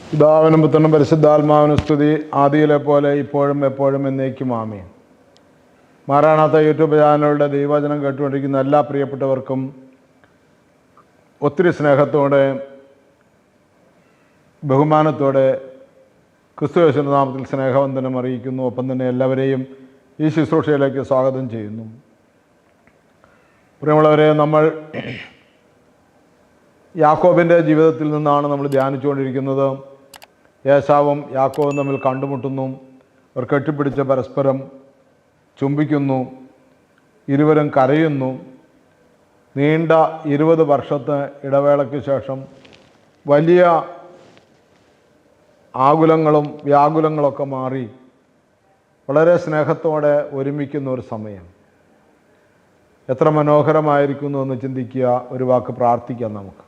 പിതാവിനും പുത്രനും പരിശുദ്ധാത്മാവിനും സ്തുതി, ആദിയിലെ പോലെ ഇപ്പോഴും എപ്പോഴും എന്നേക്കും ആമേൻ. മാറാനാത്ത യൂട്യൂബ് ചാനലുകളുടെ ദൈവവചനം കേട്ടുകൊണ്ടിരിക്കുന്ന എല്ലാ പ്രിയപ്പെട്ടവർക്കും ഒത്തിരി സ്നേഹത്തോടെ ബഹുമാനത്തോടെ ക്രിസ്തുയേശുവിന്റെ നാമത്തിൽ സ്നേഹവന്ദനം അറിയിക്കുന്നു. ഒപ്പം തന്നെ എല്ലാവരെയും ഈ ശുശ്രൂഷയിലേക്ക് സ്വാഗതം ചെയ്യുന്നു. പ്രിയമുള്ളവരെ, നമ്മൾ യാക്കോബിൻ്റെ ജീവിതത്തിൽ നിന്നാണ് നമ്മൾ ധ്യാനിച്ചുകൊണ്ടിരിക്കുന്നത്. ഏശാവും യാക്കോബും തമ്മിൽ കണ്ടുമുട്ടുന്നു. അവർ കെട്ടിപ്പിടിച്ച് പരസ്പരം ചുംബിക്കുന്നു. ഇരുവരും കരയുന്നു. നീണ്ട 20 വർഷത്തെ ഇടവേളയ്ക്ക് ശേഷം വലിയ ആകുലങ്ങളും വ്യാകുലങ്ങളൊക്കെ മാറി വളരെ സ്നേഹത്തോടെ ഒരുമിക്കുന്ന ഒരു സമയം. എത്ര മനോഹരമായിരിക്കുന്നു എന്ന് ചിന്തിക്കുക. ഒരു വാക്ക് പ്രാർത്ഥിക്കാം നമുക്ക്.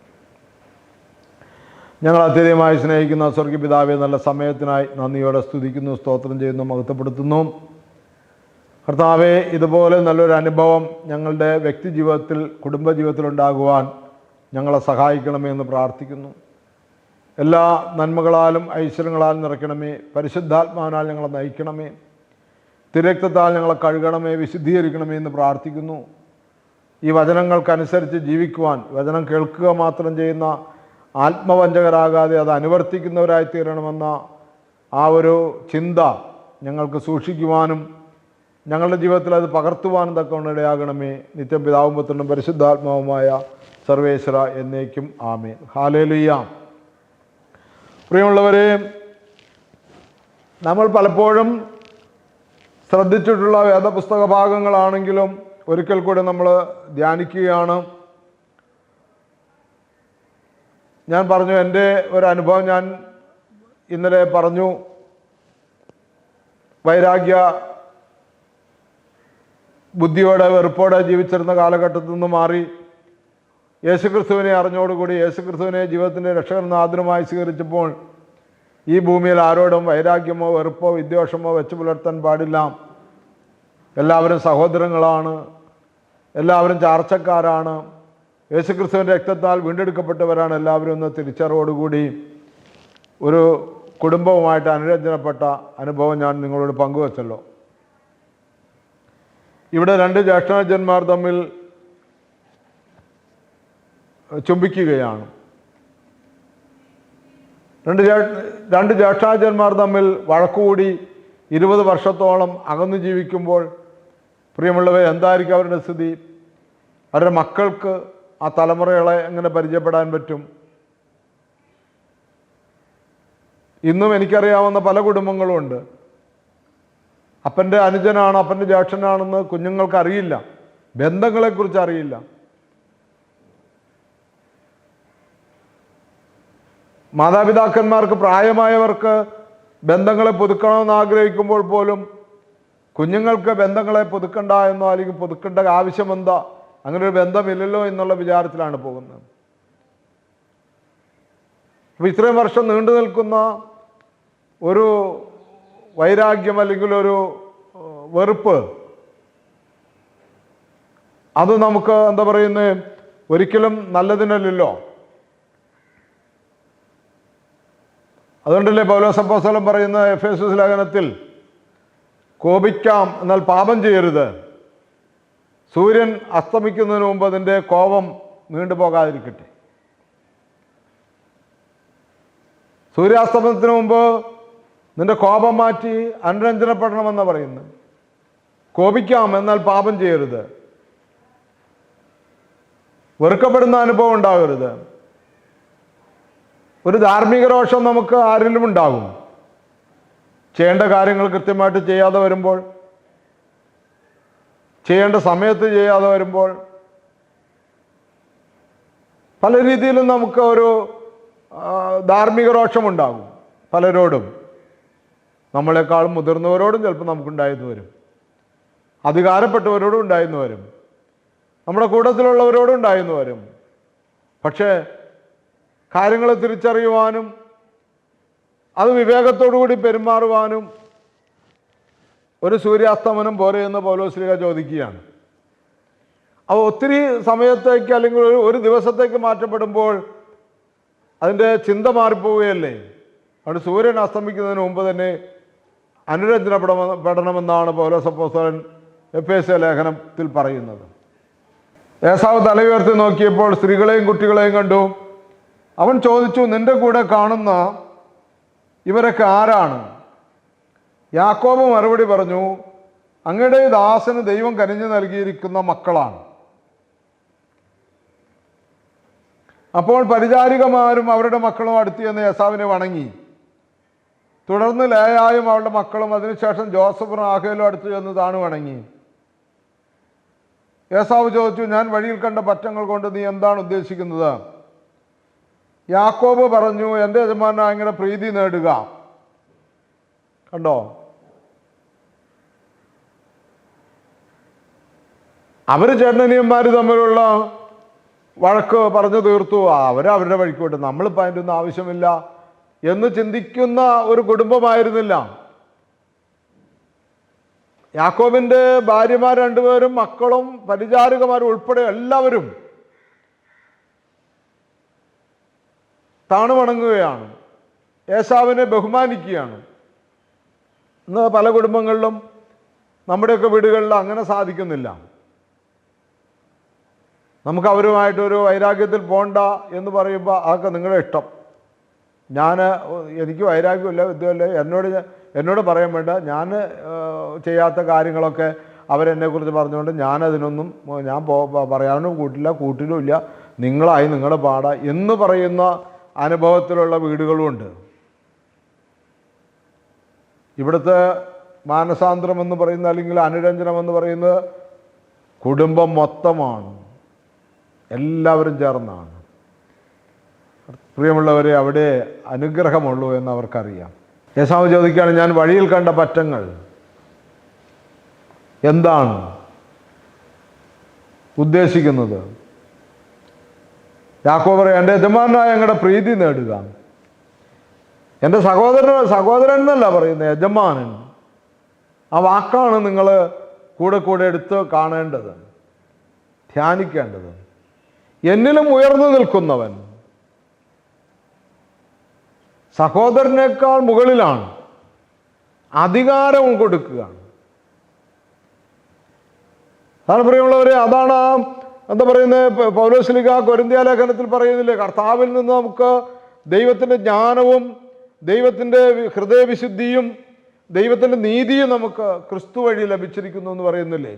ഞങ്ങൾ അത്യധികമായി സ്നേഹിക്കുന്ന സ്വർഗീയ പിതാവേ, നല്ല സമയത്തിനായി നന്ദിയോടെ സ്തുതിക്കുന്നു, സ്തോത്രം ചെയ്യുന്നു, മഹത്വപ്പെടുത്തുന്നു. കർത്താവേ, ഇതുപോലെ നല്ലൊരു അനുഭവം ഞങ്ങളുടെ വ്യക്തി ജീവിതത്തിൽ, കുടുംബജീവിതത്തിൽ ഉണ്ടാകുവാൻ ഞങ്ങളെ സഹായിക്കണമേ എന്ന് പ്രാർത്ഥിക്കുന്നു. എല്ലാ നന്മകളാലും ഐശ്വര്യങ്ങളാലും നിറയ്ക്കണമേ. പരിശുദ്ധാത്മാവിനാൽ ഞങ്ങളെ നയിക്കണമേ. തിരക്തത്താൽ ഞങ്ങളെ കഴുകണമേ, വിശുദ്ധീകരിക്കണമേ എന്ന് പ്രാർത്ഥിക്കുന്നു. ഈ വചനങ്ങൾക്കനുസരിച്ച് ജീവിക്കുവാൻ, വചനം കേൾക്കുക മാത്രം ചെയ്യുന്ന ആത്മവഞ്ചകരാകാതെ അത് അനുവർത്തിക്കുന്നവരായി തീരണമെന്ന ആ ഒരു ചിന്ത ഞങ്ങൾക്ക് സൂക്ഷിക്കുവാനും ഞങ്ങളുടെ ജീവിതത്തിൽ അത് പകർത്തുവാനും തക്കവണ്ണം ഇടയാകണമേ. നിത്യം പിതാവും പുത്രനും പരിശുദ്ധാത്മാവുമായ സർവേശ്വര എന്നേക്കും ആമേൻ. ഹല്ലേലൂയ. പ്രിയമുള്ളവരെ, നമ്മൾ പലപ്പോഴും ശ്രദ്ധിച്ചിട്ടുള്ള വേദപുസ്തക ഭാഗങ്ങളാണെങ്കിലും ഒരിക്കൽ കൂടി നമ്മൾ ധ്യാനിക്കുകയാണ്. ഞാൻ പറഞ്ഞു, എൻ്റെ ഒരു അനുഭവം ഞാൻ ഇന്നലെ പറഞ്ഞു. വൈരാഗ്യ ബുദ്ധിയോടെ വെറുപ്പോടെ ജീവിച്ചിരുന്ന കാലഘട്ടത്തിൽ നിന്ന് മാറി യേശുക്രിസ്തുവിനെ അറിഞ്ഞോടുകൂടി യേശുക്രിസ്തുവിനെ ജീവിതത്തിൻ്റെ രക്ഷകനാഥനുമായി സ്വീകരിച്ചപ്പോൾ ഈ ഭൂമിയിൽ ആരോടും വൈരാഗ്യമോ വെറുപ്പോ വിദ്വേഷമോ വെച്ച് പുലർത്താൻ പാടില്ല. എല്ലാവരും സഹോദരങ്ങളാണ്, എല്ലാവരും ചാർച്ചക്കാരാണ്, യേശുക്രിസ്തുവിൻ്റെ രക്തത്താൽ വീണ്ടെടുക്കപ്പെട്ടവരാണ് എല്ലാവരും എന്ന തിരിച്ചറിവോടുകൂടി ഒരു കുടുംബവുമായിട്ട് അനുരഞ്ജനപ്പെട്ട അനുഭവം ഞാൻ നിങ്ങളോട് പങ്കുവച്ചല്ലോ. ഇവിടെ 2 ജ്യേഷ്ഠാനുജന്മാർ തമ്മിൽ ചുംബിക്കുകയാണ്. 2 ജ്യേഷ്ഠാനുജന്മാർ തമ്മിൽ വഴക്കുകൂടി 20 വർഷത്തോളം അകന്നു ജീവിക്കുമ്പോൾ പ്രിയമുള്ളവർ, എന്തായിരിക്കും അവരുടെ സ്ഥിതി? അവരുടെ മക്കൾക്ക് ആ തലമുറകളെ എങ്ങനെ പരിചയപ്പെടാൻ പറ്റും? ഇന്നും എനിക്കറിയാവുന്ന പല കുടുംബങ്ങളുമുണ്ട്. അപ്പൻ്റെ അനുജനാണ്, അപ്പൻ്റെ ജ്യേഷ്ഠനാണെന്ന് കുഞ്ഞുങ്ങൾക്ക് അറിയില്ല, ബന്ധങ്ങളെക്കുറിച്ച് അറിയില്ല. മാതാപിതാക്കന്മാർക്ക്, പ്രായമായവർക്ക് ബന്ധങ്ങളെ പുതുക്കണമെന്ന് ആഗ്രഹിക്കുമ്പോൾ പോലും കുഞ്ഞുങ്ങൾക്ക് ബന്ധങ്ങളെ പുതുക്കണ്ട എന്നോ അല്ലെങ്കിൽ പുതുക്കേണ്ട ആവശ്യമെന്താ, അങ്ങനെ ഒരു ബന്ധമില്ലല്ലോ എന്നുള്ള വിചാരത്തിലാണ് പോകുന്നത്. അപ്പോൾ ഇത്രയും വർഷം നീണ്ടു നിൽക്കുന്ന ഒരു വൈരാഗ്യം അല്ലെങ്കിൽ ഒരു വെറുപ്പ്, അത് നമുക്ക് എന്താ പറയുന്നത്, ഒരിക്കലും നല്ലതിനല്ലല്ലോ. അതുകൊണ്ടല്ലേ പൗലോസ് അപ്പോസ്തലൻ പറയുന്ന എഫേസ്യസ് ലേഖനത്തിൽ, കോപിക്കാം എന്നാൽ പാപം ചെയ്യരുത്, സൂര്യൻ അസ്തമിക്കുന്നതിന് മുമ്പ് അതിൻ്റെ കോപം നീണ്ടുപോകാതിരിക്കട്ടെ. സൂര്യാസ്തമനത്തിന് മുമ്പ് നിന്റെ കോപം മാറ്റി അനുരഞ്ജനപ്പെടണമെന്ന് പറയുന്നു. കോപിക്കാം എന്നാൽ പാപം ചെയ്യരുത്. വെറുക്കപ്പെടുന്ന അനുഭവം ഉണ്ടാകരുത്. ഒരു ധാർമ്മിക രോഷം നമുക്ക് ആരിലും ഉണ്ടാകും. ചെയ്യേണ്ട കാര്യങ്ങൾ കൃത്യമായിട്ട് ചെയ്യാതെ വരുമ്പോൾ, ചെയ്യേണ്ട സമയത്ത് ചെയ്യാതെ വരുമ്പോൾ, പല രീതിയിലും നമുക്ക് ഒരു ധാർമ്മിക രോഷമുണ്ടാകും. പലരോടും, നമ്മളെക്കാളും മുതിർന്നവരോടും ചിലപ്പോൾ നമുക്കുണ്ടായെന്ന് വരും, അധികാരപ്പെട്ടവരോടും ഉണ്ടായെന്ന് വരും, നമ്മുടെ കൂട്ടത്തിലുള്ളവരോടും ഉണ്ടായെന്ന് വരും. പക്ഷേ കാര്യങ്ങളെ തിരിച്ചറിയുവാനും അത് വിവേകത്തോടുകൂടി പെരുമാറുവാനും ഒരു സൂര്യാസ്തമനം പോരെ എന്ന് പൗലോസ്ലീഹ ചോദിക്കുകയാണ്. അപ്പോൾ ഒത്തിരി സമയത്തേക്ക് അല്ലെങ്കിൽ ഒരു ദിവസത്തേക്ക് മാറ്റപ്പെടുമ്പോൾ അതിൻ്റെ ചിന്ത മാറിപ്പോവുകയല്ലേ. അവിടെ സൂര്യൻ അസ്തമിക്കുന്നതിന് മുമ്പ് തന്നെ അനുരഞ്ജനപ്പെടണമെന്നാണ് പൗലോസ് അപ്പോസ്തലൻ എഫേസ്യ ലേഖനത്തിൽ പറയുന്നത്. ഏസാവ് തലയുയർത്തി നോക്കിയപ്പോൾ സ്ത്രീകളെയും കുട്ടികളെയും കണ്ടു. അവൻ ചോദിച്ചു, നിന്റെ കൂടെ കാണുന്ന ഇവരൊക്കെ ആരാണ്? യാക്കോബ് മറുപടി പറഞ്ഞു, അങ്ങയുടെ ദാസന് ദൈവം കനിഞ്ഞു നൽകിയിരിക്കുന്ന മക്കളാണ്. അപ്പോൾ പരിചാരികമാരും അവരുടെ മക്കളും അടുത്ത് ചെന്ന് ഏസാവിനെ വണങ്ങി. തുടർന്ന് ലേയായും അവളുടെ മക്കളും അതിനുശേഷം ജോസഫും റാഹേലും അടുത്ത് ചെന്ന് താണു വണങ്ങി. ഏസാവ് ചോദിച്ചു, ഞാൻ വഴിയിൽ കണ്ട പറ്റങ്ങൾ കൊണ്ട് നീ എന്താണ് ഉദ്ദേശിക്കുന്നത്? യാക്കോബ് പറഞ്ഞു, എൻ്റെ യജമാനായ അങ്ങയുടെ പ്രീതി നേടുക. കണ്ടോ, അവർ ചേട്ടനിയന്മാർ തമ്മിലുള്ള വഴക്ക് പറഞ്ഞു തീർത്തു. അവരുടെ വഴിക്ക് വിട്ടു, നമ്മളിപ്പോൾ അതിൻ്റെ ഒന്നും ആവശ്യമില്ല എന്ന് ചിന്തിക്കുന്ന ഒരു കുടുംബമായിരുന്നില്ല. യാക്കോബിൻ്റെ ഭാര്യമാർ രണ്ടുപേരും മക്കളും പരിചാരകന്മാരും ഉൾപ്പെടെ എല്ലാവരും താണുവണങ്ങുകയാണ്, ഏസാവിനെ ബഹുമാനിക്കുകയാണ്. ഇന്ന് പല കുടുംബങ്ങളിലും നമ്മുടെയൊക്കെ വീടുകളിൽ അങ്ങനെ സാധിക്കുന്നില്ല. നമുക്ക് അവരുമായിട്ടൊരു വൈരാഗ്യത്തിൽ പോണ്ട എന്ന് പറയുമ്പോൾ അതൊക്കെ നിങ്ങളുടെ ഇഷ്ടം, എനിക്ക് വൈരാഗ്യമില്ല, വിദ്യമില്ല, എന്നോട് പറയാൻ വേണ്ട, ഞാൻ ചെയ്യാത്ത കാര്യങ്ങളൊക്കെ അവരെന്നെക്കുറിച്ച് പറഞ്ഞുകൊണ്ട് ഞാനതിനൊന്നും പറയാനും കൂട്ടിലുമില്ല, നിങ്ങളായി നിങ്ങളുടെ പാട എന്ന് പറയുന്ന അനുഭവത്തിലുള്ള വീടുകളുമുണ്ട്. ഇവിടുത്തെ മാനസാന്തരം എന്ന് പറയുന്നത്, അല്ലെങ്കിൽ അനുരഞ്ജനം എന്ന് പറയുന്നത് കുടുംബം മൊത്തമാണ്, എല്ലാവരും ചേർന്നാണ്. പ്രിയമുള്ളവരെ, അവിടെ അനുഗ്രഹമുള്ളൂ എന്ന് അവർക്കറിയാം. ഏസാവ് ചോദിക്കുകയാണ്, ഞാൻ വഴിയിൽ കണ്ട പറ്റങ്ങൾ എന്താണ് ഉദ്ദേശിക്കുന്നത്? യാക്കോബ് പറയാം, എൻ്റെ യജമാനായ ഞങ്ങളുടെ പ്രീതി നേടുക. എൻ്റെ സഹോദരൻ എന്നല്ല പറയുന്നത്, യജമാനൻ. ആ വാക്കാണ് നിങ്ങൾ കൂടെ എടുത്ത് കാണേണ്ടത്, ധ്യാനിക്കേണ്ടത്. എന്നിലും ഉയർന്നു നിൽക്കുന്നവൻ സഹോദരനേക്കാൾ മുകളിലാണ്, അധികാരവും കൊടുക്കുകയാണ്. അതാണ് പ്രിയമുള്ളവരെ, അതാണ് എന്താ പറയുന്നത്, പൗലോസ്ലീഹ കൊരിന്ത്യ ലേഖനത്തിൽ പറയുന്നില്ലേ, കർത്താവിൽ നിന്ന് നമുക്ക് ദൈവത്തിൻ്റെ ജ്ഞാനവും ദൈവത്തിൻ്റെ ഹൃദയവിശുദ്ധിയും ദൈവത്തിൻ്റെ നീതിയും നമുക്ക് ക്രിസ്തു വഴി ലഭിച്ചിരിക്കുന്നു എന്ന് പറയുന്നില്ലേ.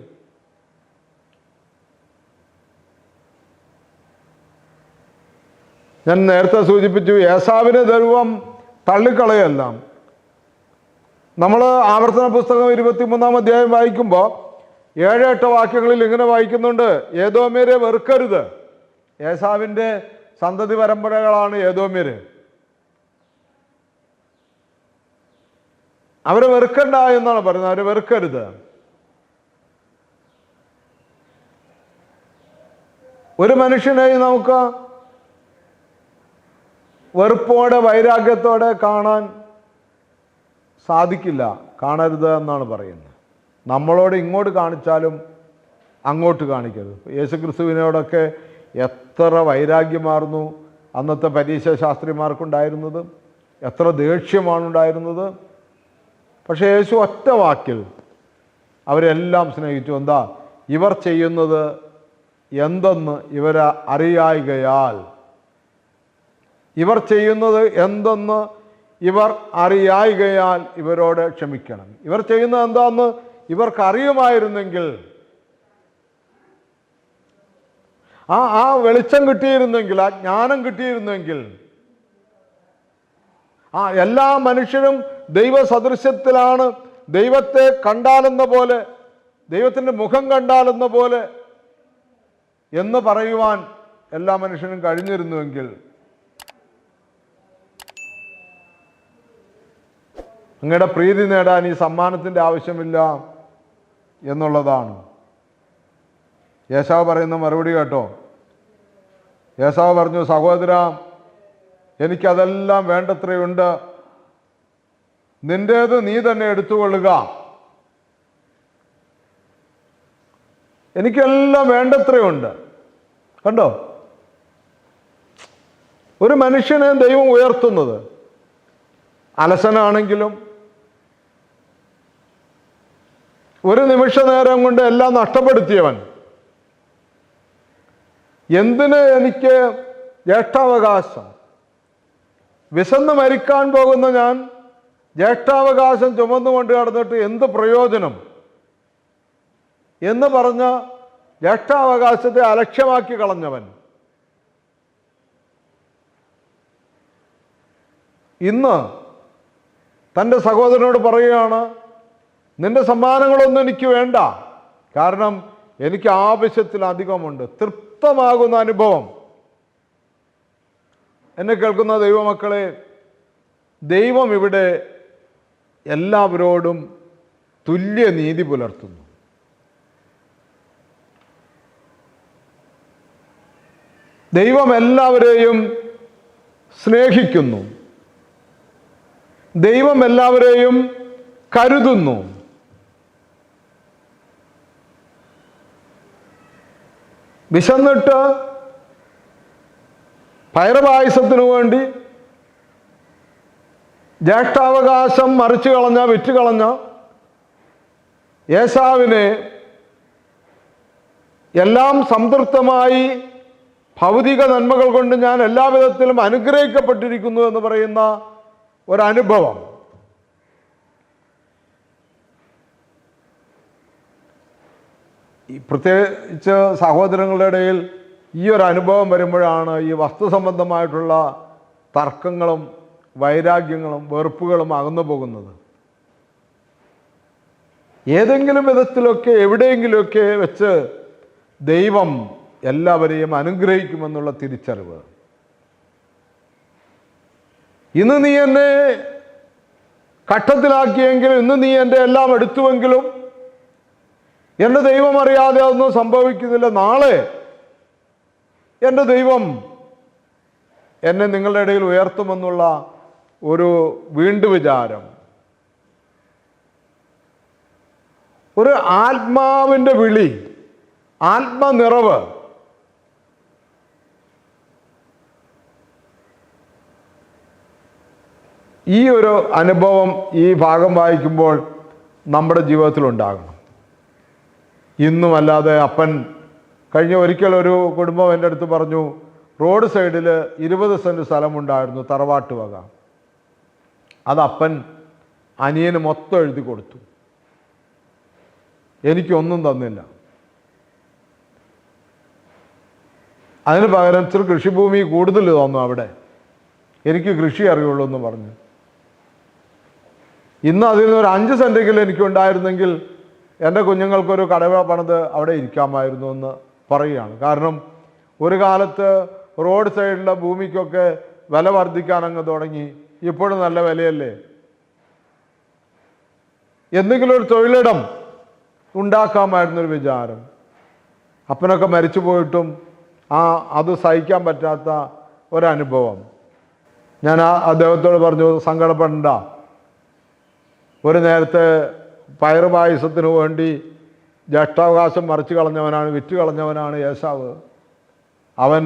ഞാൻ നേരത്തെ സൂചിപ്പിച്ചു, ഏസാവിന് ദൈവം തള്ളിക്കളയല്ല. നമ്മൾ ആവർത്തന പുസ്തകം 23-ാം അധ്യായം വായിക്കുമ്പോൾ 7-8 വാക്യങ്ങളിൽ ഇങ്ങനെ വായിക്കുന്നുണ്ട്, ഏദോമ്യരെ വെറുക്കരുത്. ഏസാവിൻ്റെ സന്തതി പരമ്പരകളാണ് ഏദോമ്യര്. അവരെ വെറുക്കണ്ട എന്നാണ് പറയുന്നത്, അവരെ വെറുക്കരുത്. ഒരു മനുഷ്യനെയും നമുക്ക് വെറുപ്പോടെ വൈരാഗ്യത്തോടെ കാണാൻ സാധിക്കില്ല, കാണരുത് എന്നാണ് പറയുന്നത്. നമ്മളോട് ഇങ്ങോട്ട് കാണിച്ചാലും അങ്ങോട്ട് കാണിക്കരുത്. യേശുക്രിസ്തുവിനോടൊക്കെ എത്ര വൈരാഗ്യമായിരുന്നു അന്നത്തെ പരീക്ഷ ശാസ്ത്രിമാർക്കുണ്ടായിരുന്നത്, എത്ര ദേഷ്യമാണ് ഉണ്ടായിരുന്നത്. പക്ഷേ യേശു ഒറ്റ വാക്കിൽ അവരെല്ലാം സ്നേഹിച്ചു. എന്താ? ഇവർ ചെയ്യുന്നത് എന്തെന്ന് ഇവരെ അറിയായികയാൽ, ഇവർ ചെയ്യുന്നത് എന്തെന്ന് ഇവർ അറിയായികയാൽ ഇവരോട് ക്ഷമിക്കണം. ഇവർ ചെയ്യുന്നത് എന്താന്ന് ഇവർക്കറിയുമായിരുന്നെങ്കിൽ, ആ വെളിച്ചം കിട്ടിയിരുന്നെങ്കിൽ, ആ ജ്ഞാനം കിട്ടിയിരുന്നെങ്കിൽ, എല്ലാ മനുഷ്യരും ദൈവ സദൃശ്യത്തിലാണ്, ദൈവത്തെ കണ്ടാലെന്ന പോലെ, ദൈവത്തിൻ്റെ മുഖം കണ്ടാലെന്ന പോലെ എന്ന് പറയുവാൻ എല്ലാ മനുഷ്യനും കഴിഞ്ഞിരുന്നുവെങ്കിൽ അങ്ങയുടെ പ്രീതി നേടാൻ ഈ സമ്മാനത്തിൻ്റെ ആവശ്യമില്ല എന്നുള്ളതാണ്. ഏശാവ് പറയുന്ന മറുപടി കേട്ടോ. ഏശാവ് പറഞ്ഞു, സഹോദര, എനിക്കതെല്ലാം വേണ്ടത്രയുണ്ട്, നിൻ്റേത് നീ തന്നെ എടുത്തുകൊള്ളുക. എനിക്കെല്ലാം വേണ്ടത്രയുണ്ട്. കണ്ടോ, ഒരു മനുഷ്യനെ ദൈവം ഉയർത്തുന്നത് അലസനാണെങ്കിലും ഒരു നിമിഷ നേരം കൊണ്ട് എല്ലാം നഷ്ടപ്പെടുത്തിയവൻ, എന്തിന് എനിക്ക് ജ്യേഷ്ഠാവകാശം? വിശന്ന് മരിക്കാൻ പോകുന്ന ഞാൻ ജ്യേഷ്ഠാവകാശം ചുമന്നുകൊണ്ട് നടന്നിട്ട് എന്ത് പ്രയോജനം എന്ന് പറഞ്ഞ ജ്യേഷ്ഠാവകാശത്തെ അലക്ഷ്യമാക്കി കളഞ്ഞവൻ ഇന്ന് തൻ്റെ സഹോദരനോട് പറയുകയാണ്, നിന്റെ സമ്മാനങ്ങളൊന്നും എനിക്ക് വേണ്ട, കാരണം എനിക്ക് ആവശ്യത്തിലധികമുണ്ട്. തൃപ്തമാകുന്ന അനുഭവം. എന്നെ കേൾക്കുന്ന ദൈവമക്കളെ, ദൈവം ഇവിടെ എല്ലാവരോടും തുല്യ നീതി പുലർത്തുന്നു. ദൈവം എല്ലാവരെയും സ്നേഹിക്കുന്നു. ദൈവം എല്ലാവരെയും കരുതുന്നു. വിശന്നിട്ട് പയറുപായസത്തിനു വേണ്ടി ജ്യേഷ്ഠാവകാശം മറിച്ചു കളഞ്ഞ, വിറ്റുകളഞ്ഞ ഏശാവിനെ എല്ലാം സംതൃപ്തമായി ഭൗതിക നന്മകൾ കൊണ്ട് ഞാൻ എല്ലാവിധത്തിലും അനുഗ്രഹിക്കപ്പെട്ടിരിക്കുന്നു എന്ന് പറയുന്ന ഒരനുഭവം പ്രത്യേകിച്ച് സഹോദരങ്ങളുടെ ഇടയിൽ ഈ ഒരു അനുഭവം വരുമ്പോഴാണ് ഈ വസ്തു സംബന്ധമായിട്ടുള്ള തർക്കങ്ങളും വൈരാഗ്യങ്ങളും വെറുപ്പുകളും അകന്നു പോകുന്നത്. ഏതെങ്കിലും വിധത്തിലൊക്കെ എവിടെയെങ്കിലുമൊക്കെ വെച്ച് ദൈവം എല്ലാവരെയും അനുഗ്രഹിക്കുമെന്നുള്ള തിരിച്ചറിവ്. ഇന്ന് നീ എന്നെ കട്ടത്തിലാക്കിയെങ്കിലും, ഇന്ന് നീ എൻ്റെ എല്ലാം എടുത്തുവെങ്കിലും എൻ്റെ ദൈവം അറിയാതെ അതൊന്നും സംഭവിക്കുന്നില്ല. നാളെ എൻ്റെ ദൈവം എന്നെ നിങ്ങളുടെ ഇടയിൽ ഉയർത്തുമെന്നുള്ള ഒരു വിചാരം, ഒരു ആത്മാവിൻ്റെ വിളി, ആത്മനിറവ്. ഈ ഒരു അനുഭവം ഈ ഭാഗം വായിക്കുമ്പോൾ നമ്മുടെ ജീവിതത്തിലുണ്ടാകണം. ഇന്നും അല്ലാതെ അപ്പൻ കഴിഞ്ഞ ഒരിക്കൽ ഒരു കുടുംബം എൻ്റെ അടുത്ത് പറഞ്ഞു, റോഡ് സൈഡിൽ 20 സെൻറ്റ് സ്ഥലമുണ്ടായിരുന്നു, തറവാട്ട് വക. അത് അപ്പൻ അനിയന് മൊത്തം എഴുതി കൊടുത്തു, എനിക്കൊന്നും തന്നില്ല. അതിന് പകരം ഇച്ചിരി കൃഷിഭൂമി കൂടുതൽ തന്നു, അവിടെ എനിക്ക് കൃഷി അറിയുള്ളൂ എന്ന് പറഞ്ഞു. ഇന്ന് അതിൽ നിന്ന് ഒരു 5 സെൻറ്റെങ്കിലും എനിക്കുണ്ടായിരുന്നെങ്കിൽ എൻ്റെ കുഞ്ഞുങ്ങൾക്കൊരു കടവ പണിത് അവിടെ ഇരിക്കാമായിരുന്നു എന്ന് പറയുകയാണ്. കാരണം ഒരു കാലത്ത് റോഡ് സൈഡിലെ ഭൂമിക്കൊക്കെ വില വർദ്ധിക്കാനങ്ങ് തുടങ്ങി. ഇപ്പോഴും നല്ല വിലയല്ലേ. എന്തെങ്കിലും ഒരു തൊഴിലിടം ഉണ്ടാക്കാമായിരുന്നൊരു വിചാരം. അപ്പനൊക്കെ മരിച്ചു പോയിട്ടും അത് സഹിക്കാൻ പറ്റാത്ത ഒരനുഭവം. ഞാൻ അദ്ദേഹത്തോട് പറഞ്ഞു, സങ്കടപ്പെടണ്ട. ഒരു നേരത്തെ പയറുപായസത്തിന് വേണ്ടി ജ്യേഷ്ഠാവകാശം മറിച്ചു കളഞ്ഞവനാണ്, വിറ്റ് കളഞ്ഞവനാണ് ഏശാവ്. അവൻ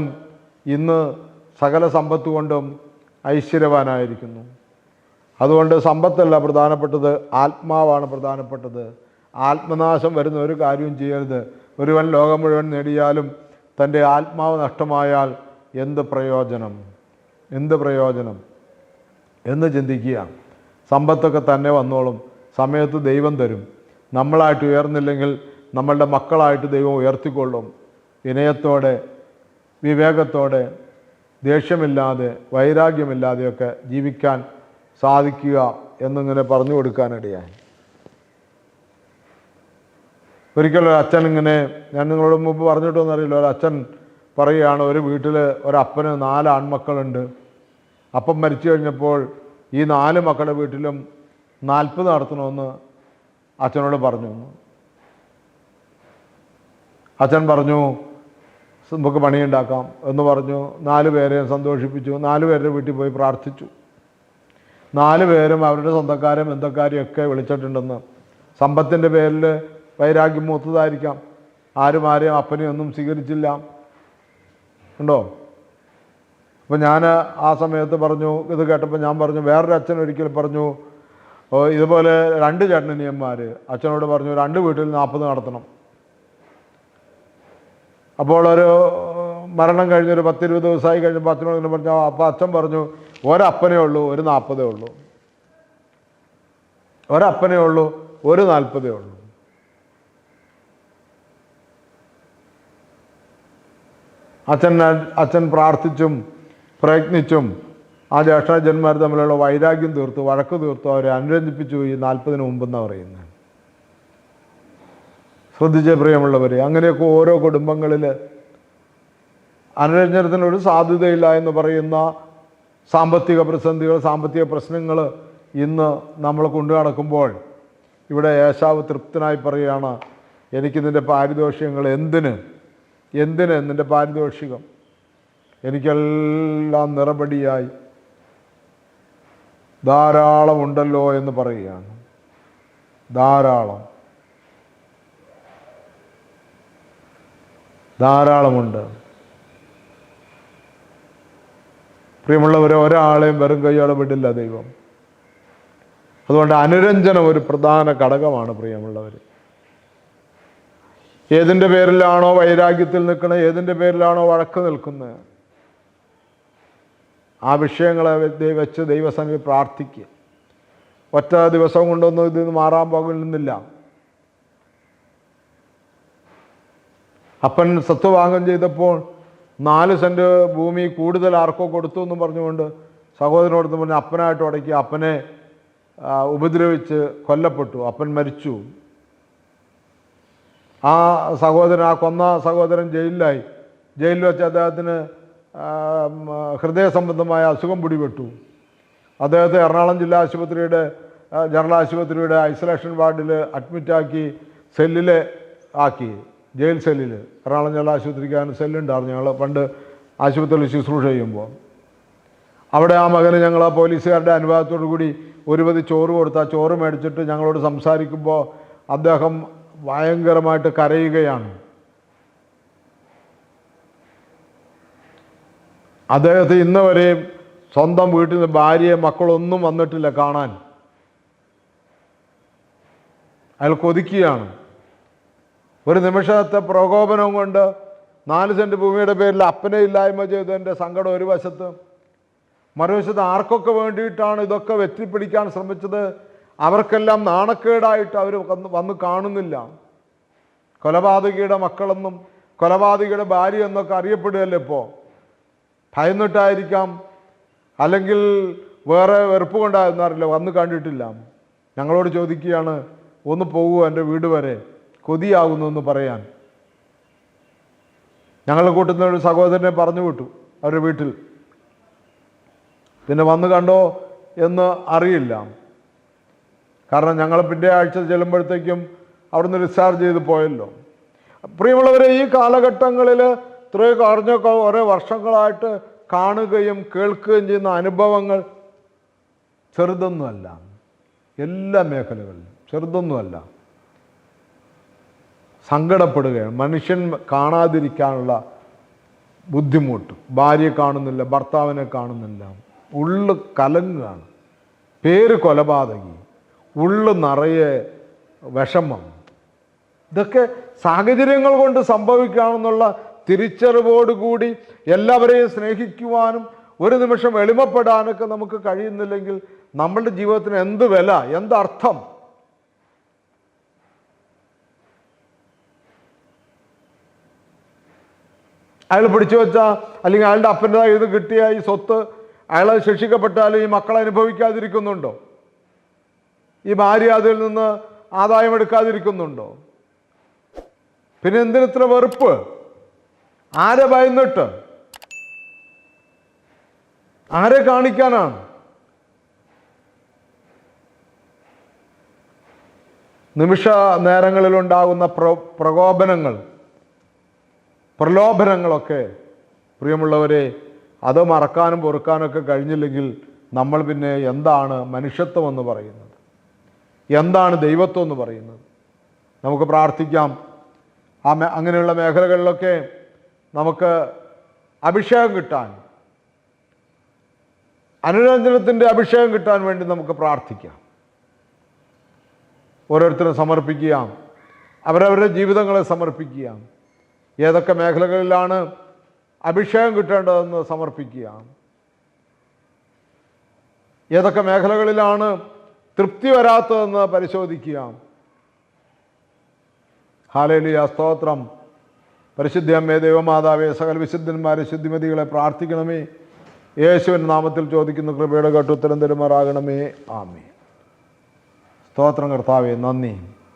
ഇന്ന് സകല സമ്പത്ത് കൊണ്ടും ഐശ്വര്യവാനായിരിക്കുന്നു. അതുകൊണ്ട് സമ്പത്തല്ല പ്രധാനപ്പെട്ടത്, ആത്മാവാണ് പ്രധാനപ്പെട്ടത്. ആത്മനാശം വരുന്ന ഒരു കാര്യവും ചെയ്യരുത്. ഒരുവൻ ലോകം മുഴുവൻ നേടിയാലും തൻ്റെ ആത്മാവ് നഷ്ടമായാൽ എന്ത് പ്രയോജനം എന്ന് ചിന്തിക്കുക. സമ്പത്തൊക്കെ തന്നെ വന്നോളും, സമയത്ത് ദൈവം തരും. നമ്മളായിട്ട് ഉയർന്നില്ലെങ്കിൽ നമ്മളുടെ മക്കളായിട്ട് ദൈവം ഉയർത്തിക്കൊള്ളും. വിനയത്തോടെ, വിവേകത്തോടെ, ദേഷ്യമില്ലാതെ, വൈരാഗ്യമില്ലാതെയൊക്കെ ജീവിക്കാൻ സാധിക്കുക എന്നിങ്ങനെ പറഞ്ഞു കൊടുക്കാനിടയായി. ഒരിക്കലൊരു അച്ഛൻ ഇങ്ങനെ, ഞാൻ നിങ്ങളോട് മുമ്പ് പറഞ്ഞിട്ടൊന്നറിയില്ല, ഒരു അച്ഛൻ പറയുകയാണ്, ഒരു വീട്ടിൽ ഒരപ്പന് 4 ആൺമക്കളുണ്ട്. അപ്പം മരിച്ചു കഴിഞ്ഞപ്പോൾ ഈ 4 മക്കളുടെ വീട്ടിലും 40 നടത്തണമെന്ന് അച്ഛനോട് പറഞ്ഞു. അച്ഛൻ പറഞ്ഞു, നമുക്ക് പണിയുണ്ടാക്കാം എന്ന് പറഞ്ഞു. 4 പേരെയും സന്തോഷിപ്പിച്ചു. 4 പേരുടെ വീട്ടിൽ പോയി പ്രാർത്ഥിച്ചു. 4 പേരും അവരുടെ സ്വന്തക്കാരും ബന്ധക്കാരെയൊക്കെ വിളിച്ചിട്ടുണ്ടെന്ന്. സമ്പത്തിൻ്റെ പേരിൽ വൈരാഗ്യം മൂത്തതായിരിക്കാം. ആരും അപ്പനെയൊന്നും സ്വീകരിച്ചില്ല, ഉണ്ടോ? അപ്പോൾ ഞാൻ ആ സമയത്ത് പറഞ്ഞു, ഇത് കേട്ടപ്പോൾ ഞാൻ പറഞ്ഞു, വേറൊരു അച്ഛൻ ഒരിക്കൽ പറഞ്ഞു, ഇതുപോലെ 2 ചേട്ടനിയന്മാർ അച്ഛനോട് പറഞ്ഞു 2 വീട്ടിൽ 40 നടത്തണം. അപ്പോൾ ഒരു മരണം കഴിഞ്ഞൊരു 10-20 ദിവസമായി കഴിഞ്ഞപ്പോൾ അച്ഛനോട് ഇങ്ങനെ പറഞ്ഞു. അപ്പോൾ അച്ഛൻ പറഞ്ഞു, ഒരപ്പനേ ഉള്ളൂ, ഒരു 40 ഉള്ളൂ. ഒരപ്പനേ ഉള്ളൂ, ഒരു 40 ഉള്ളൂ. അച്ഛൻ പ്രാർത്ഥിച്ചും പ്രയത്നിച്ചും ആ ജ്യേഷ്ഠജന്മാർ തമ്മിലുള്ള വൈരാഗ്യം തീർത്തു, വഴക്ക് തീർത്തു, അവരെ അനുരഞ്ജിപ്പിച്ചു ഈ 40 മുമ്പെന്നാണ് പറയുന്നത്. ശ്രദ്ധിച്ച പ്രിയമുള്ളവരെ, അങ്ങനെയൊക്കെ ഓരോ കുടുംബങ്ങളിൽ അനുരഞ്ജനത്തിനൊരു സാധ്യതയില്ല എന്ന് പറയുന്ന സാമ്പത്തിക പ്രതിസന്ധികൾ, സാമ്പത്തിക പ്രശ്നങ്ങൾ ഇന്ന് നമ്മൾ കൊണ്ടു നടക്കുമ്പോൾ ഇവിടെ ഏശാവ് തൃപ്തനായി പറയുകയാണ്, എനിക്ക് നിൻ്റെ പാരിതോഷികങ്ങൾ എന്തിന് നിൻ്റെ പാരിതോഷികം, എനിക്കെല്ലാം നിറപടിയായി ധാരാളം ഉണ്ടല്ലോ എന്ന് പറയുകയാണ്. ധാരാളമുണ്ട്. പ്രിയമുള്ളവരെ, ഒരാളെയും വെറും കൈയോടെ വിടില്ല ദൈവം. അതുകൊണ്ട് അനുരഞ്ജനം ഒരു പ്രധാന ഘടകമാണ് പ്രിയമുള്ളവർ. ഏതിൻ്റെ പേരിലാണോ വൈരാഗ്യത്തിൽ നിൽക്കുന്നത്, ഏതിൻ്റെ പേരിലാണോ വഴക്ക് നിൽക്കുന്നത്, ആ വിഷയങ്ങളെ വെച്ച് ദൈവസന്നിധി പ്രാർത്ഥിക്കുക. ഒറ്റ ദിവസം കൊണ്ടൊന്നും ഇതിൽ നിന്ന് മാറാൻ പോകുന്നില്ല. അപ്പൻ സ്വത്ത് വാങ്ങം ചെയ്തപ്പോൾ 4 സെൻറ്റ് ഭൂമി കൂടുതൽ ആർക്കോ കൊടുത്തു എന്ന് പറഞ്ഞുകൊണ്ട് സഹോദരനോടത്ത് പറഞ്ഞ് അപ്പനായിട്ട് ഉടക്കി അപ്പനെ ഉപദ്രവിച്ച് കൊല്ലപ്പെട്ടു. അപ്പൻ മരിച്ചു. ആ കൊന്ന സഹോദരൻ ജയിലിലായി. ജയിലിൽ വെച്ച് അദ്ദേഹത്തിന് ഹൃദയ സംബന്ധമായ അസുഖം പിടിപെട്ടു. അദ്ദേഹത്തെ എറണാകുളം ജില്ലാ ആശുപത്രിയുടെ ജനറൽ ആശുപത്രിയുടെ ഐസൊലേഷൻ വാർഡിൽ അഡ്മിറ്റാക്കി ആക്കി, ജയിൽ സെല്ലിൽ. എറണാകുളം ജില്ലാ ആശുപത്രിക്കാണ് സെല്ലുണ്ടായിരുന്നു. ഞങ്ങൾ പണ്ട് ആശുപത്രിയിൽ ശുശ്രൂഷ ചെയ്യുമ്പോൾ അവിടെ ആ മകന് ഞങ്ങൾ ആ പോലീസുകാരുടെ അനുവാദത്തോടു കൂടി ഒരു പതി ചോറ് കൊടുത്ത് ആ ചോറ് മേടിച്ചിട്ട് ഞങ്ങളോട് സംസാരിക്കുമ്പോൾ അദ്ദേഹം ഭയങ്കരമായിട്ട് കരയുകയാണ്. അദ്ദേഹത്തെ ഇന്ന് വരെയും സ്വന്തം വീട്ടിൽ നിന്ന് ഭാര്യയെ മക്കളൊന്നും വന്നിട്ടില്ല കാണാൻ. അയാൾ കൊതിക്കുകയാണ്. ഒരു നിമിഷത്തെ പ്രകോപനം കൊണ്ട് 4 സെൻറ്റ് ഭൂമിയുടെ പേരിൽ അപ്പനെ ഇല്ലായ്മ ചെയ്തതിൻ്റെ സങ്കടം ഒരു വശത്ത്, മറുവശത്ത് ആർക്കൊക്കെ വേണ്ടിയിട്ടാണ് ഇതൊക്കെ വെറ്റിപ്പിടിക്കാൻ ശ്രമിച്ചത് അവർക്കെല്ലാം നാണക്കേടായിട്ട് അവർ വന്ന് കാണുന്നില്ല. കൊലപാതകിയുടെ മക്കളെന്നും കൊലപാതകിയുടെ ഭാര്യ എന്നൊക്കെ അറിയപ്പെടുകയല്ലേ ഇപ്പോൾ. ഭയന്നിട്ടായിരിക്കാം, അല്ലെങ്കിൽ വേറെ വെറുപ്പ് കൊണ്ടായിരുന്നറിയില്ല, വന്ന് കണ്ടിട്ടില്ല. ഞങ്ങളോട് ചോദിക്കുകയാണ്, ഒന്ന് പോകൂ എൻ്റെ വീട് വരെ, കൊതിയാകുന്നു എന്ന് പറയാൻ. ഞങ്ങളുടെ കൂട്ടുന്ന ഒരു സഹോദരനെ പറഞ്ഞു വിട്ടു അവരുടെ വീട്ടിൽ. പിന്നെ വന്ന് കണ്ടോ എന്ന് അറിയില്ല. കാരണം ഞങ്ങൾ പിന്നെ ആഴ്ച ചെല്ലുമ്പോഴത്തേക്കും അവിടുന്ന് ഡിസ്ചാർജ് ചെയ്ത് പോയല്ലോ. പ്രിയമുള്ളവരെ, ഈ കാലഘട്ടങ്ങളിൽ ഇത്രയും അറിഞ്ഞൊക്കെ ഓരോ വർഷങ്ങളായിട്ട് കാണുകയും കേൾക്കുകയും ചെയ്യുന്ന അനുഭവങ്ങൾ ചെറുതൊന്നുമല്ല. എല്ലാ മേഖലകളിലും ചെറുതൊന്നുമല്ല. സങ്കടപ്പെടുകയാണ്. മനുഷ്യൻ കാണാതിരിക്കാനുള്ള ബുദ്ധിമുട്ട്. ഭാര്യയെ കാണുന്നില്ല, ഭർത്താവിനെ കാണുന്നില്ല, ഉള്ളു കലങ്ങുകയാണ്. പേര് കൊലപാതകി, ഉള്ളു നിറയെ വിഷമം. ഇതൊക്കെ സാഹചര്യങ്ങൾ കൊണ്ട് സംഭവിക്കുകയാണെന്നുള്ള തിരിച്ചറിവോടുകൂടി എല്ലാവരെയും സ്നേഹിക്കുവാനും ഒരു നിമിഷം എളിമപ്പെടാനൊക്കെ നമുക്ക് കഴിയുന്നില്ലെങ്കിൽ നമ്മളുടെ ജീവിതത്തിന് എന്ത് വില, എന്തർത്ഥം? അയാൾ പിടിച്ചു വെച്ചാൽ, അല്ലെങ്കിൽ അയാളുടെ അപ്പൻ്റെതായി ഇത് കിട്ടിയ ഈ സ്വത്ത് അയാൾ ശിക്ഷിക്കപ്പെട്ടാലും ഈ മക്കൾ അനുഭവിക്കാതിരിക്കുന്നുണ്ടോ? ഈ ഭാര്യ അതിൽ നിന്ന് ആദായം എടുക്കാതിരിക്കുന്നുണ്ടോ? പിന്നെ എന്തിനിത്ര വെറുപ്പ്? ആരെ ഭയന്നിട്ട്? ആരെ കാണിക്കാനാണ്? നിമിഷ നേരങ്ങളിലുണ്ടാകുന്ന പ്രലോഭനങ്ങളൊക്കെ പ്രിയമുള്ളവരെ, അത് മറക്കാനും പൊറുക്കാനൊക്കെ കഴിഞ്ഞില്ലെങ്കിൽ നമ്മൾ പിന്നെ എന്താണ് മനുഷ്യത്വം എന്ന് പറയുന്നത്? എന്താണ് ദൈവത്വം എന്ന് പറയുന്നത്? നമുക്ക് പ്രാർത്ഥിക്കാം. അങ്ങനെയുള്ള മേഖലകളിലൊക്കെ നമുക്ക് അഭിഷേകം കിട്ടാൻ, അനുരഞ്ജനത്തിൻ്റെ അഭിഷേകം കിട്ടാൻ വേണ്ടി നമുക്ക് പ്രാർത്ഥിക്കാം. ഓരോരുത്തരും സമർപ്പിക്കുക, അവരവരുടെ ജീവിതങ്ങളെ സമർപ്പിക്കുക. ഏതൊക്കെ മേഖലകളിലാണ് അഭിഷേകം കിട്ടേണ്ടതെന്ന് സമർപ്പിക്കുക. ഏതൊക്കെ മേഖലകളിലാണ് തൃപ്തി വരാത്തതെന്ന് പരിശോധിക്കുക. ഹല്ലേലൂയ, സ്തോത്രം. പരിശുദ്ധ അമ്മേ, ദൈവമാതാവേ, സകല വിശുദ്ധന്മാരെ, ശുദ്ധിമതികളെ പ്രാർത്ഥിക്കണമേ. യേശുവിൻ്റെ നാമത്തിൽ ചോദിക്കുന്ന കൃപയുടെ കേട്ട് ഉത്തരം തരുമാറാകണമേ. ആമേൻ. സ്തോത്രം കർത്താവേ, നന്ദി.